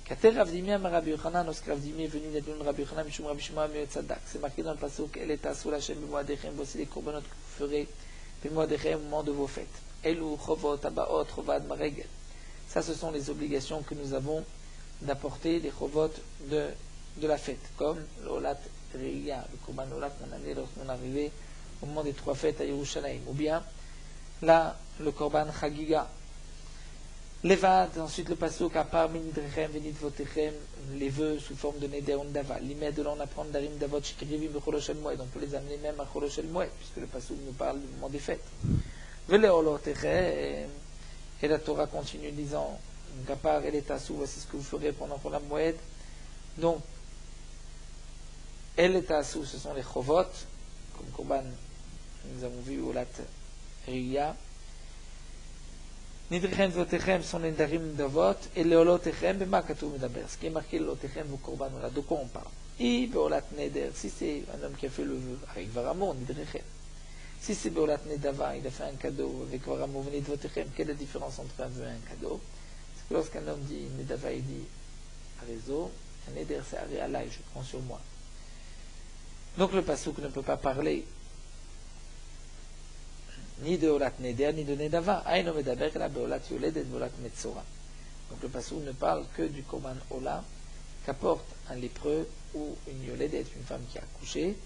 Kater Rav Dimi Amar Rabbi Yochanan, lorsque Rav Dimi est venu d'Adun Rabbi Yochanan, Mishum Rabbi Shmuel Meyot Sadak. C'est marqué dans le pasuk, El et Asou Lachem B'moadechem, voici les corbanotes que vous ferez B'moadechem au moment de vos fêtes. Elou, Chovot, Abaot, Chovad, Maregel. Ça, ce sont les obligations que nous avons d'apporter, les Chovot de la fête, comme l'Olat Reya, le Korban Olat qu'on a amené lorsqu'on est arrivé au moment des 3 fêtes à Yerushalayim, ou bien là, le Korban Chagiga. Levad, ensuite le pasuk, à part minidrechem, venidvotechem, les vœux sous forme de neder ondava. L'imed de l'on apprend darim davot shikrivim becholosh el moed. On peut les amener même à cholosh el moed, puisque le pasuk nous parle du moment des fêtes. Veleolotechem, et la Torah continue disant, donc à part el etasu, voici ce que vous ferez pendant chol moed. Donc, el etasu, ce sont les chovot, comme Korban, nous avons vu au lat Riyah. Nidrechem votechem sont les darim davot, et le olotechem, bema katou medaber. Ce qui est marqué le olotechem ou korban, de quoi on parle? I beolat neder, si c'est un homme qui a fait le vœu avec varamo, nidrechem. Si c'est beolat nedava, il a fait un cadeau avec varamo, venid votechem, quelle est la différence entre un vœu et un cadeau? C'est que lorsqu'un homme dit nedava, il dit à réseau, un neder c'est arrêt alay, je prends sur moi. Donc le pasuk ne peut pas parler ni de Olat Neder, ni de Nedava. Aïno medaber la beolat yoled et beolat metzora. Donc le passage ne parle que du Korban Ola qu'apporte un lépreux ou une yoledet, une femme qui a accouché,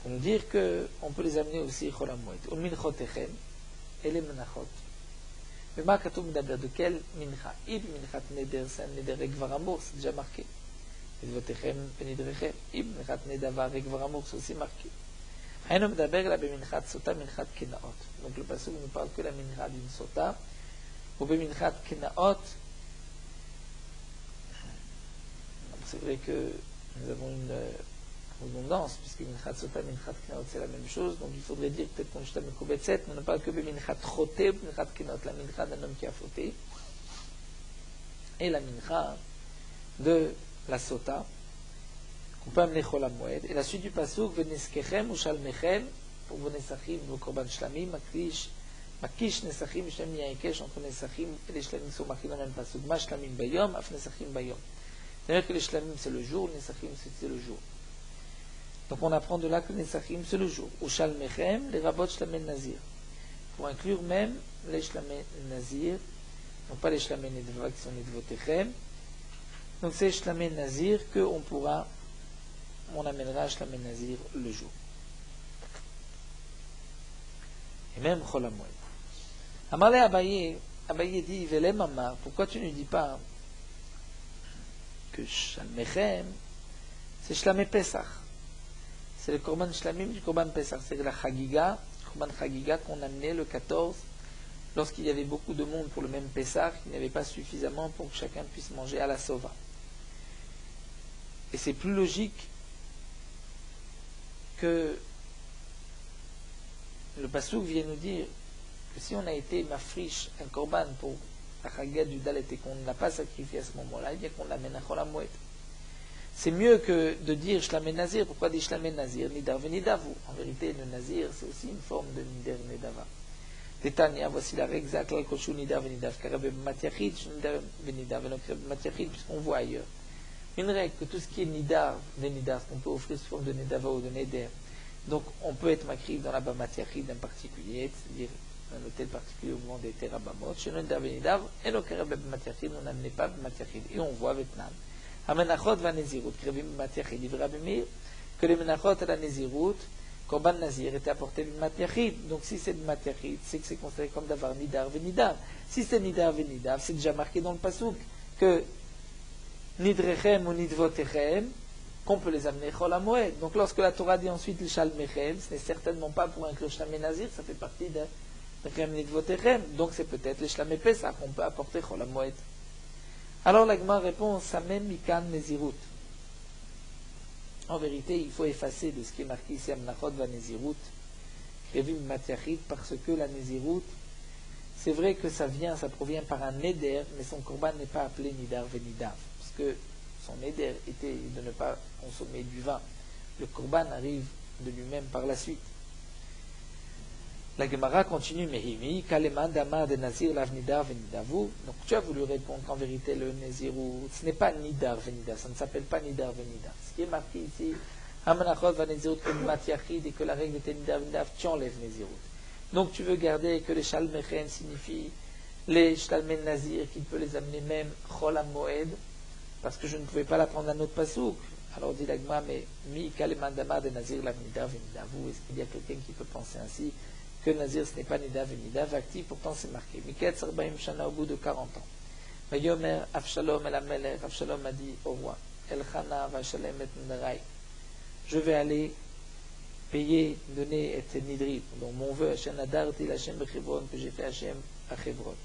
pour nous dire qu'on peut les amener aussi Chol HaMoed. Ou minchotechem, et les menachot. Mais ma katou medaber de quel mincha? Ib minchat neder, c'est un neder rekvar amour, c'est déjà marqué. Et votechem penidrechem. Ib minchat nedava rekvar amour, c'est aussi marqué. Donc le passage ne parle que la mincha d'une sota. Ou beminchat kenaot. C'est vrai que nous avons une redondance, puisque minchat sota, minchat kenaot, c'est la même chose. Donc il faudrait dire peut-être qu'on jeta mekobetset, mais on ne parle que beminchat choté, minchat kenaot, la mincha d'un homme qui a fauté. Et la mincha de la sota. On peut amener Chol HaMoed. Et la suite du pasuk, Veneskechem ou Shalmechem, pour vos Nesachim, vos Korban Shlamim, Makish Nesachim, Shem Yaikesh, entre Nesachim et les Shlamim sont marqués dans le même pasuk. Ma Shlamim Bayom, Af Nesachim Bayom. C'est-à-dire que les Shlamim c'est le jour, Nesachim c'est le jour. Donc on apprend de là que Nesachim c'est le jour. Ou Shalmechem, les Rabot Shlamim Nazir. Pour inclure même les Shlamim Nazir, non pas les Shlamim Nedva qui sont Nedvotechem. Donc c'est Shlamim Nazir qu'on pourra on amènera Shlamim Nazir le jour. Et même Chol HaMoed. Amalé Abaye dit, Velem Amar, pourquoi tu ne dis pas que Shalmechem, c'est Shlamé Pesach. C'est le Korban Shlamim du Korban Pesach. C'est la Chagiga, Korban Chagiga qu'on amenait le 14, lorsqu'il y avait beaucoup de monde pour le même Pesach, il n'y avait pas suffisamment pour que chacun puisse manger à la sova. Et c'est plus logique que le pasuk vient nous dire que si on a été mafriche un korban pour la chaga du dalet et qu'on ne l'a pas sacrifié à ce moment-là, il bien qu'on l'amène à Chol HaMoed. C'est mieux que de dire Shlamé Nazir. Pourquoi dire Shlamé Nazir? Nidar venidavu. En vérité, le Nazir, c'est aussi une forme de Nidar Nedava. Détania, voici la règle Zaklal Koshu Nidar venidav. Karabé Matiachid, Nidar venidav. Et donc, Matiachid, puisqu'on voit ailleurs. Une règle que tout ce qui est nidar, vénidar, qu'on peut offrir sous forme de nedava ou de neder, donc on peut être makriv dans la bamatiachid d'un particulier, c'est-à-dire un hôtel particulier au moment des terabamot, chez nous nidar vénidar, et nos karabé bamatiachid, on n'amenait pas bamatiachid, et on voit Vietnam. Amenachot va nezirut, krevim bamatiachid, il verra que les menachot à la nezirut, korban nazir, était apporté bamatiachid, donc si c'est bamatiachid, c'est que c'est considéré comme d'avoir nidar vénidar. Si c'est nidar vénidar, c'est déjà marqué dans le pasuk que Nidrechem ou Nidvotechem, qu'on peut les amener Chol HaMoed. Donc lorsque la Torah dit ensuite le Shalmechem, ce n'est certainement pas pour inclure Shlamé Nazir, ça fait partie de Nidrechem Nidvotechem. Donc c'est peut-être le Shlamé Pesach qu'on peut apporter Chol HaMoed. Alors la Gemara répond Samem Mikan Nezirut. En vérité, il faut effacer de ce qui est marqué ici Amnachot va Nezirut, Krevim Matiachid, parce que la Nezirut, c'est vrai que ça provient par un Neder, mais son korban n'est pas appelé Nidar Venidav. Que son éder était de ne pas consommer du vin. Le korban arrive de lui-même par la suite. La Gemara continue, Mehimi, Kaleman Damar de Nazir Lavnidar Venidavu. Donc tu as voulu répondre qu'en vérité le Nezirut, ce n'est pas Nidar Venidav, ça ne s'appelle pas Nidar Venidav. Ce qui est marqué ici, Hamanachot va Nezirut comme Matiachid et que la règle était Nidar Venidav, tu enlèves Nezirut. Donc tu veux garder que les Shalmechem signifient les Shlamé Nazir, qu'il peut les amener même Chol HaMoed, parce que je ne pouvais pas l'apprendre à notre pasouk. Alors dit l'Agma, mais mi kalemandama de Nazir lavnidar venidavu. Est-ce qu'il y a quelqu'un qui peut penser ainsi que le Nazir ce n'est pas Nidav et Nidav, actif, pourtant c'est marqué. Miketz 40 Shana, au bout de 40 ans. Vayomer Avshalom el Amelech, Avshalom a dit au roi, El Chana Vashalem et Nedarai, je vais aller payer, donner et Nidri, donc mon vœu, Hashem Nadarti l'Hashem Bechevron, que j'ai fait Hashem à Chevron.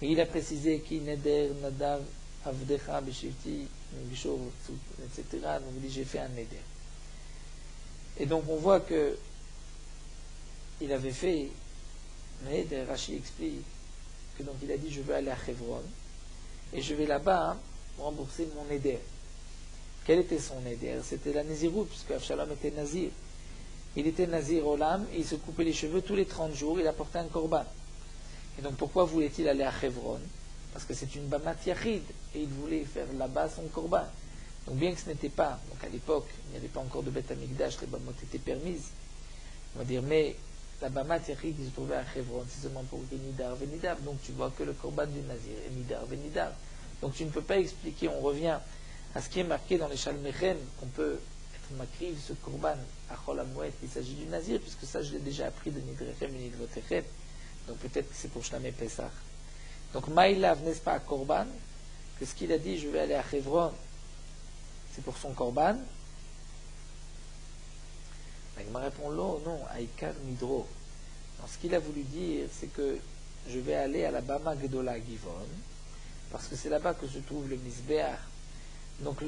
Et il a précisé qui Neder, Nadav, Avdecha, Beshivti, Bishov, etc. Donc il dit j'ai fait un Neder. Et donc on voit que il avait fait, mais Rashi explique que donc il a dit je veux aller à Chevron et je vais là-bas rembourser mon Neder. Quel était son Neder? C'était la Nézirut, puisque Avshalom était Nazir. Il était Nazir Olam et il se coupait les cheveux tous les 30 jours, il apportait un korban. Et donc pourquoi voulait-il aller à Chevron? Parce que c'est une Bamat Yachid et il voulait faire là-bas son korban. Donc bien que ce n'était pas, donc à l'époque il n'y avait pas encore de Beth Amikdash, les Bamot étaient permises, on va dire, mais la Bamat Yachid qui se trouvait à Chevron, c'est seulement pour Nidar Venidav, donc tu vois que le korban du Nazir est Nidar Venidav. Donc tu ne peux pas expliquer, on revient à ce qui est marqué dans les Shalmechem, qu'on peut être makriv ce korban à Chol HaMoed, qu'il s'agit du Nazir, puisque ça je l'ai déjà appris de Nidrechem et Nidrotechem, donc peut-être que c'est pour Shlamé Pesach. Donc Maïlav, n'est-ce pas à korban, que ce qu'il a dit, je vais aller à Chevron, c'est pour son korban. Il me répond non, Aïkar Nidro. Donc ce qu'il a voulu dire, c'est que je vais aller à la Bama Gedola Givon, parce que c'est là-bas que se trouve le Misbeach. Donc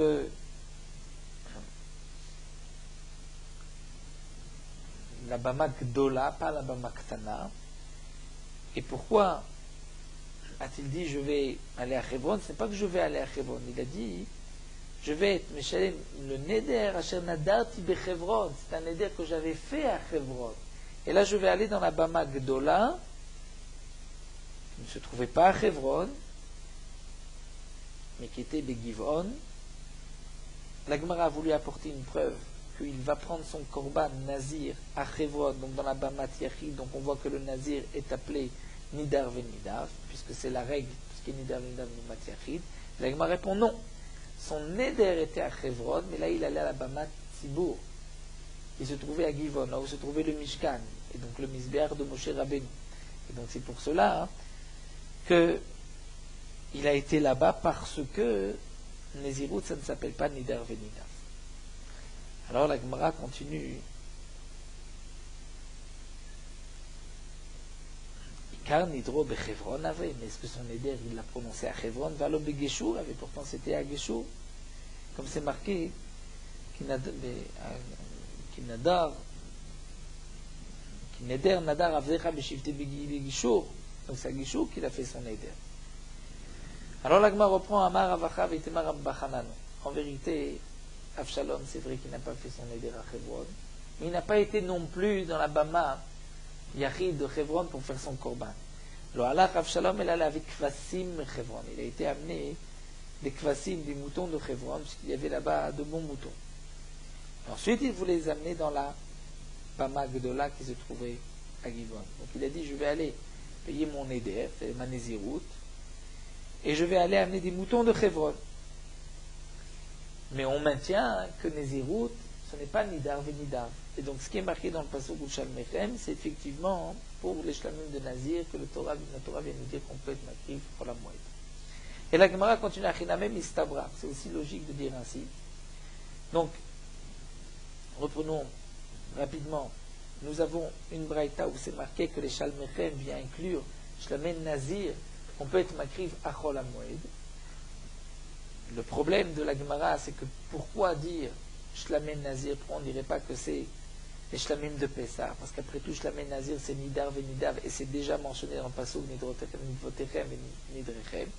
la Bama Gdola, pas la Bama Ktana. Et pourquoi a-t-il dit je vais aller à Chevron? Ce n'est pas que je vais aller à Chevron, il a dit je vais être Meshalem le Neder Asher Nadarti Bechevron, c'est un Neder que j'avais fait à Chevron. Et là je vais aller dans la Bama Gdola, qui ne se trouvait pas à Chevron, mais qui était Begivon. La Gemara a voulu apporter une preuve qu'il va prendre son korban Nazir à Chevron, donc dans la Bamat Yachid, donc on voit que le Nazir est appelé Nidar Venidav, puisque c'est la règle, puisque Nidar Venidav Bamat Yachid. La Gemara répond non. Son Neder était à Chevron, mais là il allait à la Bamat Tzibour, qui se trouvait à Givon, là où se trouvait le Mishkan, et donc le Misbeach de Moshe Rabbeinu. Et donc c'est pour cela que il a été là-bas, parce que Nézirut, ça ne s'appelle pas Nidar Venidav. Alors la Gemara continue. Car Nidro Bechevron avait, mais est-ce que son Neder il l'a prononcé à Chevron? Valo Begeshur avait, pourtant c'était à Geshur. Comme c'est marqué, Kineder Nadar Avdecha Beshivte Begeshur. Donc c'est à Geshur qu'il a fait son Neder. Alors la Gemara reprend Amar Avacha Veitemar Abbachanan. En vérité, Avshalom, c'est vrai qu'il n'a pas fait son Neder à Chevron, mais il n'a pas été non plus dans la Bama Yachid de Chevron pour faire son korban. Le halach Avshalom, il allait avec Kvasim Chevron. Il a été amené des Kvasim, des moutons de Chevron, puisqu'il y avait là-bas de bons moutons. Ensuite, il voulait les amener dans la Bama Gdola qui se trouvait à Givon. Donc il a dit, je vais aller payer mon Neder, c'est ma Nézirut, et je vais aller amener des moutons de Chevron. Mais on maintient que Nézirut, ce n'est pas Nidar Venidav. Et donc ce qui est marqué dans le passage de Shalmechem, c'est effectivement pour les Shlamim de Nazir que la Torah vient nous dire qu'on peut être makriv pour la moed. Et la Gemara continue à Chinamem Istabra. C'est aussi logique de dire ainsi. Donc, reprenons rapidement. Nous avons une braïta où c'est marqué que les Shalmechem vient inclure Shlamim Nazir, qu'on peut être makriv à Chol HaMoed. Le problème de la Gemara, c'est que pourquoi dire Shlamim Nazir? Pourquoi on ne dirait pas que c'est les Shlamim de Pessah? Parce qu'après tout, Shlamim Nazir, c'est Nidar Venidav, et c'est déjà mentionné dans le passage Nidrotechem et Nidrechem.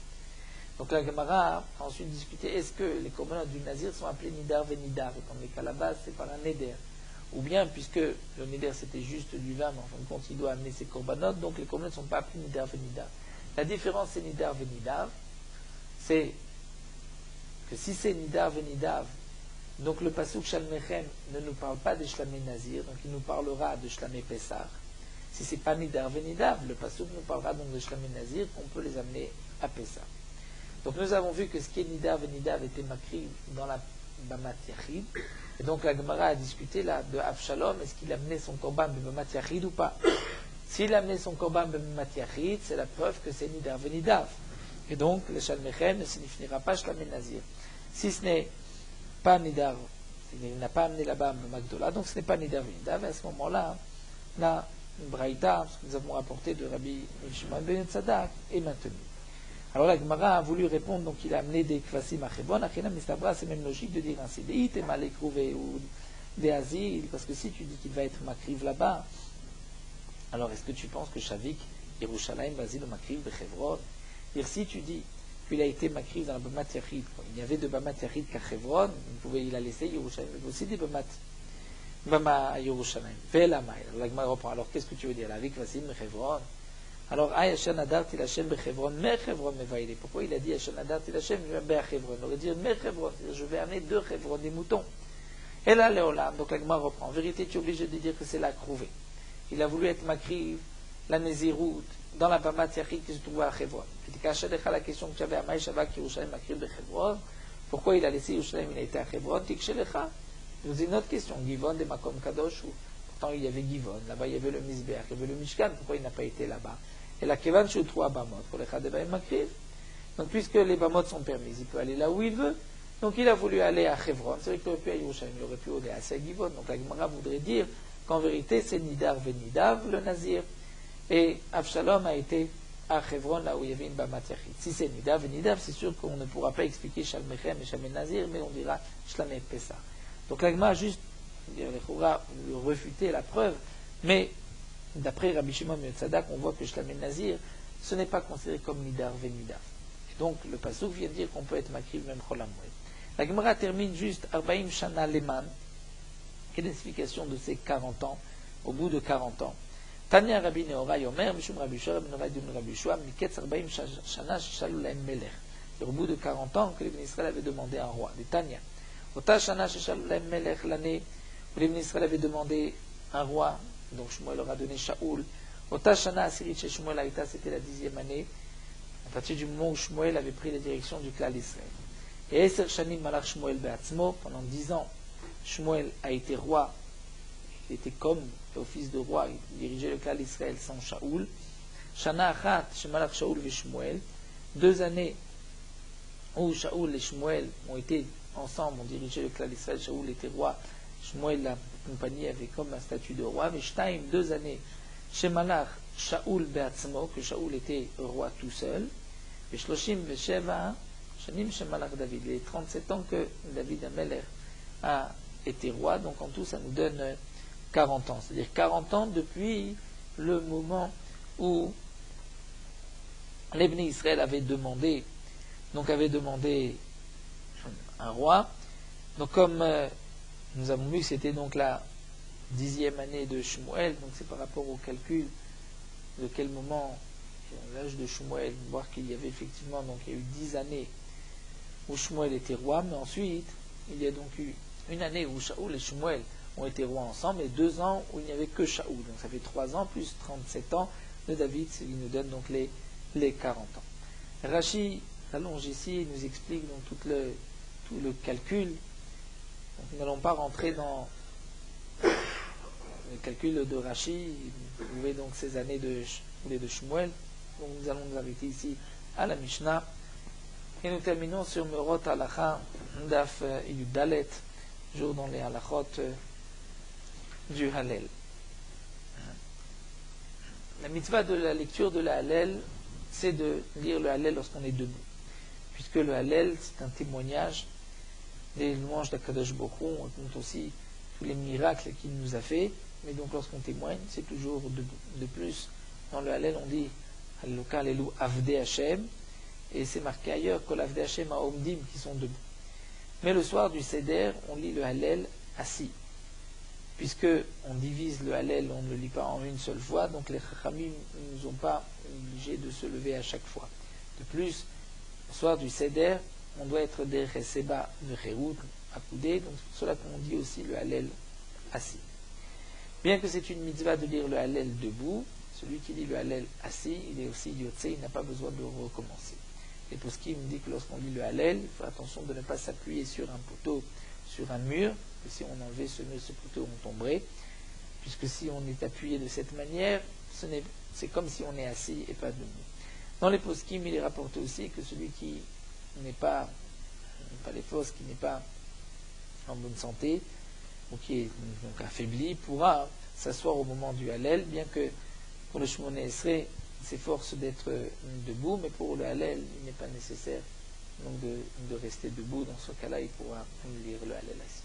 Donc la Gemara a ensuite discuté, est-ce que les corbanotes du Nazir sont appelés Nidar Venidav, étant donné qu'à la base, c'est par un Neder? Ou bien, puisque le Neder c'était juste du vin, mais en fin de compte, il doit amener ses corbanotes, donc les corbanotes ne sont pas appelés Nidar Venidav. La différence, c'est Nidar Venidav, c'est que si c'est Nidar Venidav, donc le pasuk Shalmechem ne nous parle pas de Shlamé Nazir, donc il nous parlera de Shlamé Pessah. Si c'est pas Nidar Venidav, le pasuk nous parlera donc de Shlamé Nazir, qu'on peut les amener à Pessah. Donc nous avons vu que ce qui est Nidar Venidav était makri dans la Bamat Yachid. Et donc la Gemara a discuté là de Avshalom, est-ce qu'il a amené son korban Bamat Yachid ou pas? S'il a amené son korban Bamat Yachid, c'est la preuve que c'est Nidar Venidav. Et donc le Shalmechem ne signifera pas Shlamé Nazir. Si ce n'est pas Nidar, il n'a pas amené là-bas Magdola, donc ce n'est pas Nidar Venidav. Et à ce moment-là, la Braïta, ce que nous avons rapporté de Rabbi Shimon ben Tzadak, est maintenue. Alors la Gemara a voulu répondre, donc il a amené des kvasim à Chevron. Achinam Mistabra, c'est même logique de dire ainsi. Des it et malekrouvé ou des azil, parce que si tu dis qu'il va être makriv là-bas, alors est-ce que tu penses que Shavik, Yerushalayim, Bazil ou makriv de Chevron? Et si tu dis qu'il a été makriv dans la Bamat Yachid, il y avait de Bamat Yachid qu'à Chevron, il a laissé Yerushalayim, il y avait aussi des Bama à Yerushalayim. Ve'lamay. Alors la Gemara reprend. Alors qu'est-ce que tu veux dire? La vie kvasim de Chevron. Alors, Ayashan Adarti Lachem Bechevron, Mechevron Mevaïle. Pourquoi il a dit Ayashan Adarti Lachem Bechevron? On aurait dit Mechevron, je vais amener 2 Chevron, des moutons. Et là, Léolam, donc la Gemara reprend. En vérité, tu es obligé de dire que c'est la Krouvé. Il a voulu être Makriv, la Nézirout, dans la Bamat Yachid qui se trouvait à Chevron. C'était caché la question que tu avais à Maï Shabak, Yerushalayim Makriv Bechevron. Pourquoi il a laissé Yerushalayim, il a été à Chevron? Tikshelecha. Vous une autre question. Givon de Makom Kadosh, ou pourtant il y avait Givon, là-bas il y avait le Mizbeach, il y avait le Mishkan, pourquoi il n'a pas été là-bas? Et la Kevan Choutro à Bamot, pour les Chadebahim Makriv. Donc, puisque les Bamot sont permis, il peut aller là où il veut. Donc, il a voulu aller à Chevron. C'est vrai qu'il aurait pu à Yerushalayim, il aurait pu aller à Givon. Donc, la Gemara voudrait dire qu'en vérité, c'est Nidar Venidav, le Nazir. Et Avshalom a été à Chevron, là où il y avait une Bamat Yachid. Si c'est Nidar Venidav, c'est sûr qu'on ne pourra pas expliquer Shalmechem et Shalmé Nazir, mais on dira Shlamé Pessah. Donc, la Gemara a juste refuté la preuve, mais d'après Rabbi Shimon ben Tzadak, on voit que Shlamé Nazir, ce n'est pas considéré comme Nidar Venidav. Donc le Pasuk vient dire qu'on peut être Makriv même Chol HaMoed. La Gemara termine juste Arbaim Shana Leman, quelle est l'explication de ces 40 ans, au bout de 40 ans. Tanya Rabbi Nehorai Omer, Mishum Rabbi Shua, Rabbi Nehorai Dun Rabbi Shua, Miketz Arbaim Shana Shalou Lahem Melech. Et au bout de 40 ans, que les Bnei Israël avaient demandé un roi, des Tanya. Ota Shana Shalou Lahem Melech, l'année où les Bnei Israël avaient demandé un roi, donc Shmuel leur a donné Shaoul. Ota Shana Asirit chez Shmuel Aïta, c'était la 10e année, à partir du moment où Shmuel avait pris la direction du clan d'Israël. Et Eser Shanim Malach Shmuel Be'atzmo, pendant 10 ans, Shmuel a été roi, il était comme office de roi, il dirigeait le clan d'Israël sans Shaoul. Shana Achat, Shemalach Shaoul ve Shmuel, 2 années où Shaoul et Shmuel ont été ensemble, ont dirigé le clan d'Israël, Shaoul était roi, Shmuel l'a accompagné avait comme un statut de roi. Veshtaim, 2 années, chez Malach, Shaoul Be'atzmo, que Shaoul était roi tout seul. Veshloshim Vesheva, Shanim chez Malach David, les 37 ans que David Ameler a été roi, donc en tout ça nous donne 40 ans. C'est-à-dire 40 ans depuis le moment où les Bnei Israël avaient demandé un roi. Donc comme nous avons vu que c'était donc la 10e année de Shmuel, donc c'est par rapport au calcul de quel moment, l'âge de Shmuel, voir qu'il y avait effectivement, donc il y a eu 10 années où Shmuel était roi, mais ensuite il y a donc eu une année où Shaoul et Shmuel ont été rois ensemble, et 2 ans où il n'y avait que Shaoul, donc ça fait 3 ans plus 37 ans de David, ce qui nous donne donc les 40 ans. Rashi allonge ici, il nous explique donc tout le calcul. Donc, nous n'allons pas rentrer dans le calcul de Rashi. Vous trouvez donc ces années de Shmuel. Donc nous allons nous arrêter ici à la Mishnah. Et nous terminons sur Merot Halacha, Daf Yudalet, jour dans les halachot du Hallel. La mitzvah de la lecture de la Hallel, c'est de lire le Hallel lorsqu'on est debout. Puisque le Hallel, c'est un témoignage des louanges d'Akadosh Baruch Hu, on compte aussi tous les miracles qu'il nous a fait, mais donc lorsqu'on témoigne, c'est toujours debout. De plus, dans le Hallel, on dit Halloka Hallelu Avdei Hashem, et c'est marqué ailleurs que l'Avdei Hashem a Omdim qui sont debout. Mais le soir du Seder, on lit le Hallel assis. Puisque on divise le Hallel, on ne le lit pas en une seule fois, donc les Chachamim ne nous ont pas obligés de se lever à chaque fois. De plus, le soir du Seder, on doit être des Reseba de Cherout, accoudé, donc c'est pour cela qu'on dit aussi le Hallel assis. Bien que c'est une mitzvah de lire le Hallel debout, celui qui lit le Hallel assis, il est aussi Yotze, il n'a pas besoin de recommencer. les poskim dit que lorsqu'on lit le Hallel, il faut attention de ne pas s'appuyer sur un poteau, sur un mur, que si on enlevait ce mur, ce poteau, on tomberait, puisque si on est appuyé de cette manière, c'est comme si on est assis et pas debout. Dans les poskim, il est rapporté aussi que celui qui n'est pas les forces, qui n'est pas en bonne santé, ou qui est donc affaibli, pourra s'asseoir au moment du Hallel, bien que pour le Shmoné Esrei, s'efforce d'être debout, mais pour le Hallel, il n'est pas nécessaire donc de rester debout. Dans ce cas-là, il pourra lire le Hallel assis.